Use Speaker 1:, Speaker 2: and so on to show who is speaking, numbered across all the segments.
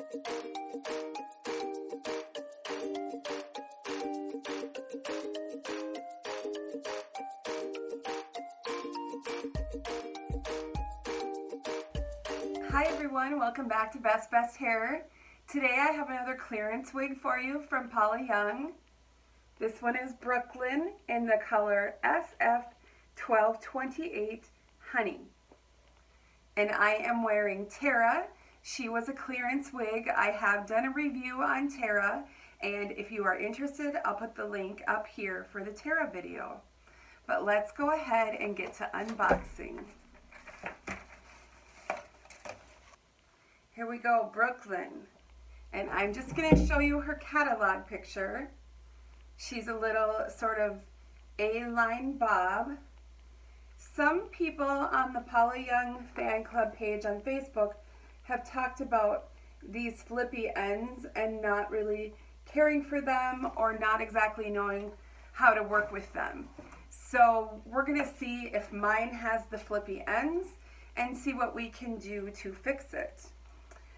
Speaker 1: Hi everyone, welcome back to Best Hair. Today I have another clearance wig for you from Paula Young. This one is Brooklyn in the color SF1228 Honey. And I am wearing Tara. She was a clearance wig. I have done a review on Tara, and if you are interested, I'll put the link up here for the Tara video. But let's go ahead and get to unboxing. Here we go, Brooklyn. And I'm just going to show you her catalog picture. She's a little sort of A-line bob. Some people on the Paula Young fan club page on Facebook have talked about these flippy ends and not really caring for them or not exactly knowing how to work with them. So we're going to see if mine has the flippy ends and see what we can do to fix it.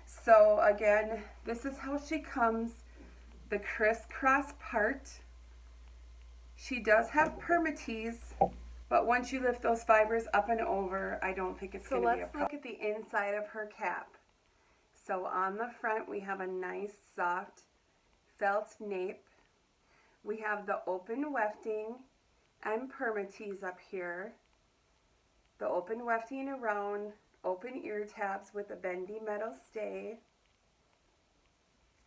Speaker 1: So again, this is how she comes, the crisscross part. She does have permatease, but once you lift those fibers up and over, I don't think it's going to be a problem. So let's look at the inside of her cap. So on the front, we have a nice soft felt nape. We have the open wefting and permatease up here. The open wefting around, open ear tabs with a bendy metal stay.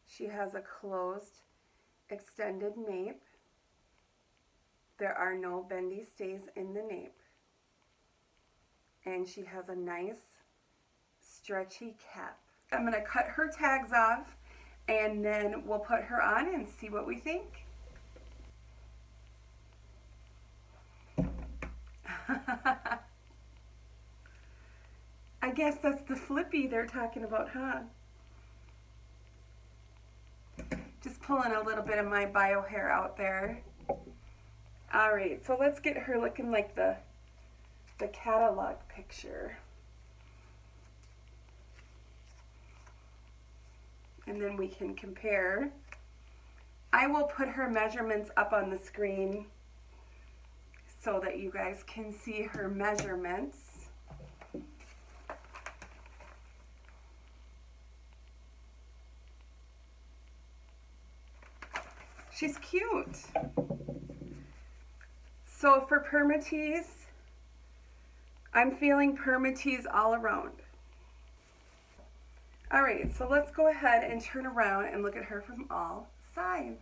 Speaker 1: She has a closed extended nape. There are no bendy stays in the nape. And she has a nice stretchy cap. I'm going to cut her tags off and then we'll put her on and see what we think. I guess that's the flippy they're talking about, huh? Just pulling a little bit of my bio hair out there. Alright, so let's get her looking like the catalog picture. And then we can compare. I will put her measurements up on the screen so that you guys can see her measurements. She's cute. So for permatease, I'm feeling permatease all around. All right, so let's go ahead and turn around and look at her from all sides.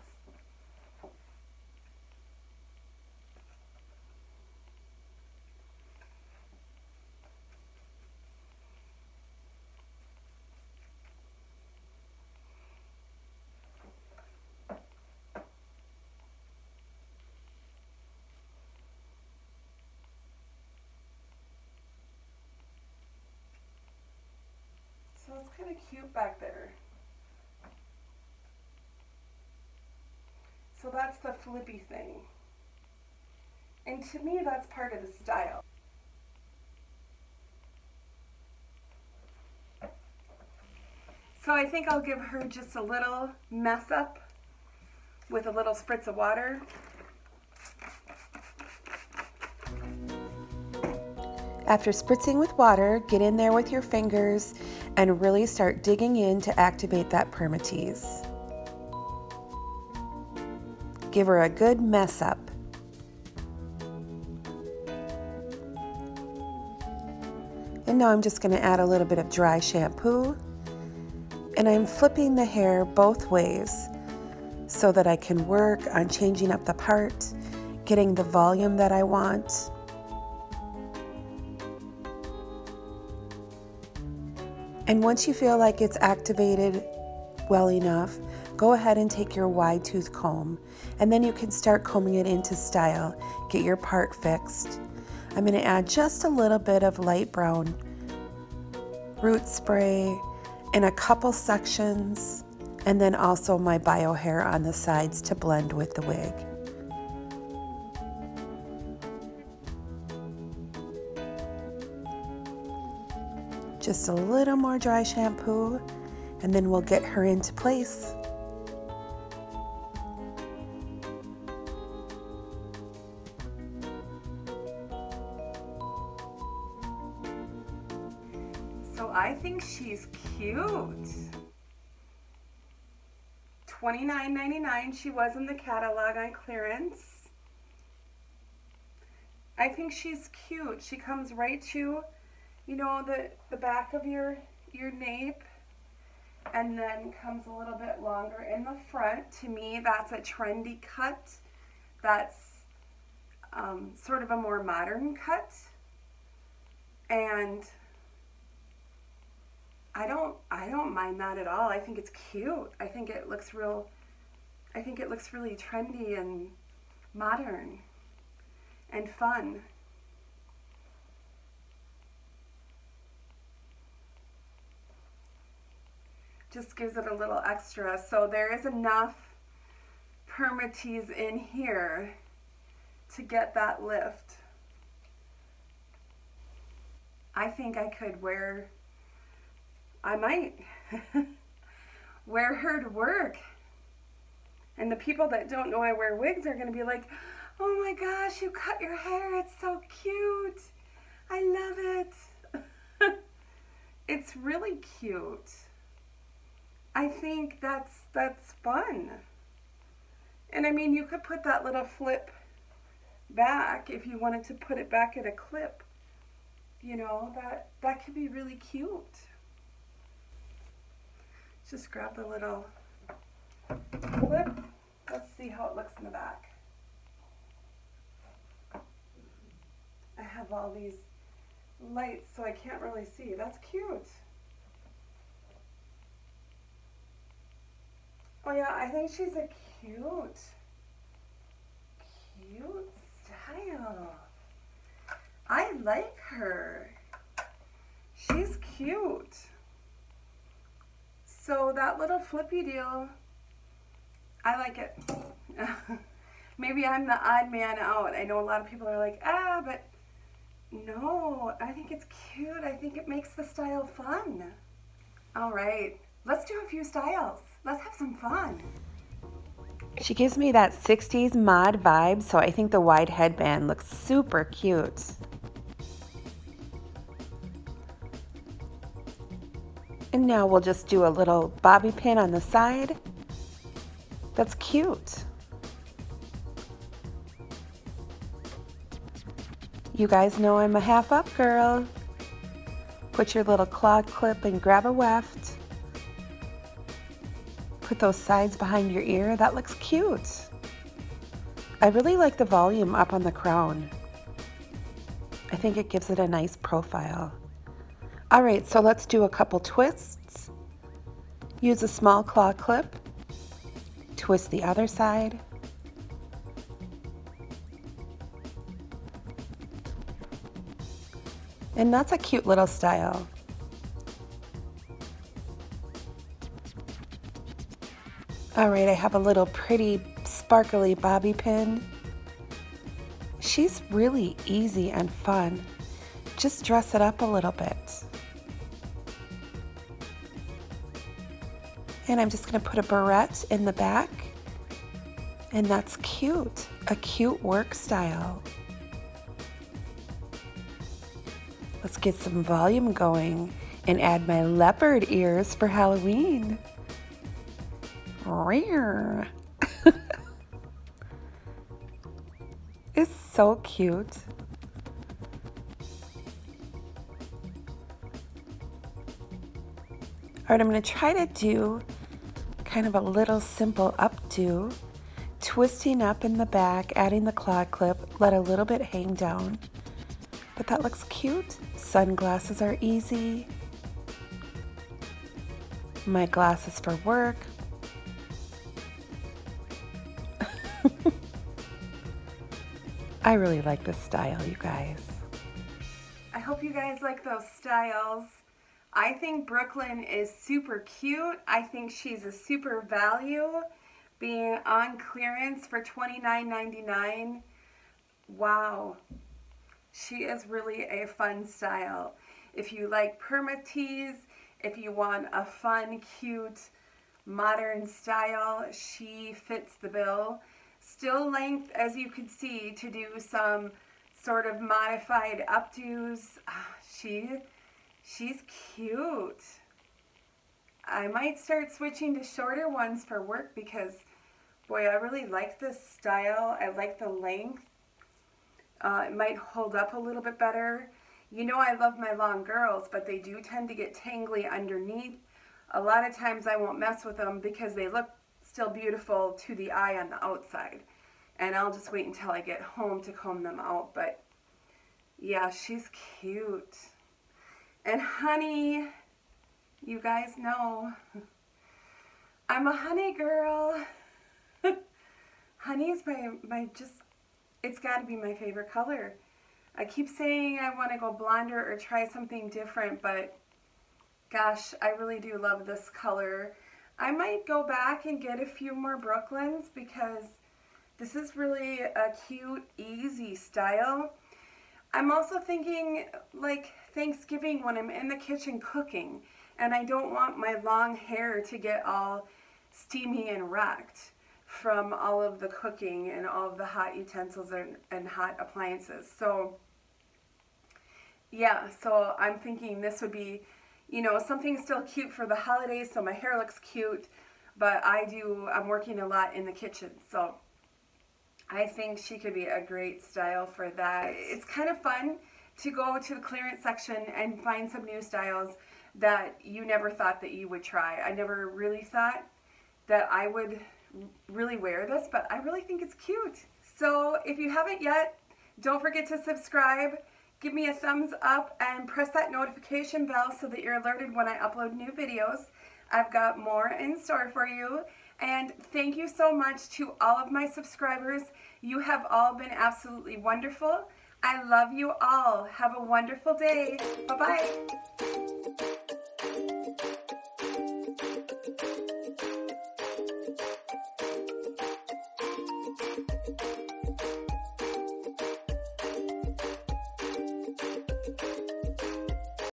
Speaker 1: So it's kind of cute back there. So that's the flippy thing. And to me, that's part of the style. So I think I'll give her just a little mess up with a little spritz of water. After spritzing with water, get in there with your fingers and really start digging in to activate that permatease. Give her a good mess up. And now I'm just going to add a little bit of dry shampoo. And I'm flipping the hair both ways so that I can work on changing up the part, getting the volume that I want. And once you feel like it's activated well enough, go ahead and take your wide tooth comb and then you can start combing it into style. Get your part fixed. I'm going to add just a little bit of light brown root spray in a couple sections and then also my bio hair on the sides to blend with the wig. Just a little more dry shampoo
Speaker 2: and then we'll get her into place.
Speaker 1: So I think she's cute. $29.99 she was in the catalog on clearance. I think she's cute. She comes right to, you know, the back of your nape, and then comes a little bit longer in the front. To me, that's a trendy cut. That's sort of a more modern cut. And I don't mind that at all. I think it's cute. I think it looks really trendy and modern and fun. Just gives it a little extra. So there is enough permatease in here to get that lift. I think I could I might wear her to work. And the people that don't know I wear wigs are going to be like, oh my gosh, you cut your hair. It's so cute. I love it. It's really cute. I think that's fun. And I mean, you could put that little flip back if you wanted to put it back at a clip. You know, that could be really cute. Just grab the little clip. Let's see how it looks in the back. I have all these lights so I can't really see. That's cute. Oh yeah, I think she's a cute style. I like her. She's cute. So that little flippy deal, I like it. Maybe I'm the odd man out. I know a lot of people are like, but no, I think it's cute. I think it makes the style fun. All right, let's do a few styles. Let's have some fun.
Speaker 2: She gives me that 60s mod vibe, so I think the wide headband looks super cute. And now we'll just do a little bobby pin on the side. That's cute. You guys know I'm a half up girl. Put your little claw clip and grab a weft. Put those sides behind your ear. That looks cute. I really like the volume up on the crown. I think it gives it a nice profile. All right, so let's do a couple twists. Use a small claw clip. Twist the other side. And that's a cute little style. All right, I have a little pretty sparkly bobby pin. She's really easy and fun. Just dress it up a little bit. And I'm just going to put a barrette in the back. And that's cute. A cute work style. Let's get some volume going and add my leopard ears for Halloween. Rare. It's so cute. All right, I'm going to try to do kind of a little simple updo, twisting up in the back, adding the claw clip, let a little bit hang down. But that looks cute. Sunglasses are easy. My glasses for work. I really like this style, you guys.
Speaker 1: I hope you guys like those styles. I think Brooklyn is super cute. I think she's a super value, being on clearance for $29.99. Wow. She is really a fun style. If you like permatease, If you want a fun, cute, modern style, she fits the bill. Still length, as you can see, to do some sort of modified updos. She's cute. I might start switching to shorter ones for work because, boy, I really like this style. I like the length. It might hold up a little bit better. You know I love my long girls, but they do tend to get tangly underneath. A lot of times I won't mess with them because they look still beautiful to the eye on the outside. And I'll just wait until I get home to comb them out. But yeah, she's cute. And honey, you guys know, I'm a honey girl. Honey is my just, it's got to be my favorite color. I keep saying I want to go blonder or try something different, but gosh, I really do love this color. I might go back and get a few more Brooklyns because this is really a cute, easy style. I'm also thinking like Thanksgiving when I'm in the kitchen cooking and I don't want my long hair to get all steamy and wrecked from all of the cooking and all of the hot utensils and hot appliances. So yeah, so I'm thinking this would be, you know, something still cute for the holidays so my hair looks cute, but I'm working a lot in the kitchen, so I think she could be a great style for that. It's kind of fun to go to the clearance section and find some new styles that you never thought that you would try. I never really thought that I would really wear this, but I really think it's cute. So if you haven't yet, don't forget to subscribe, give me a thumbs up, and press that notification bell so that you're alerted when I upload new videos. I've got more in store for you. And thank you so much to all of my subscribers. You have all been absolutely wonderful. I love you all. Have a wonderful day. Bye-bye.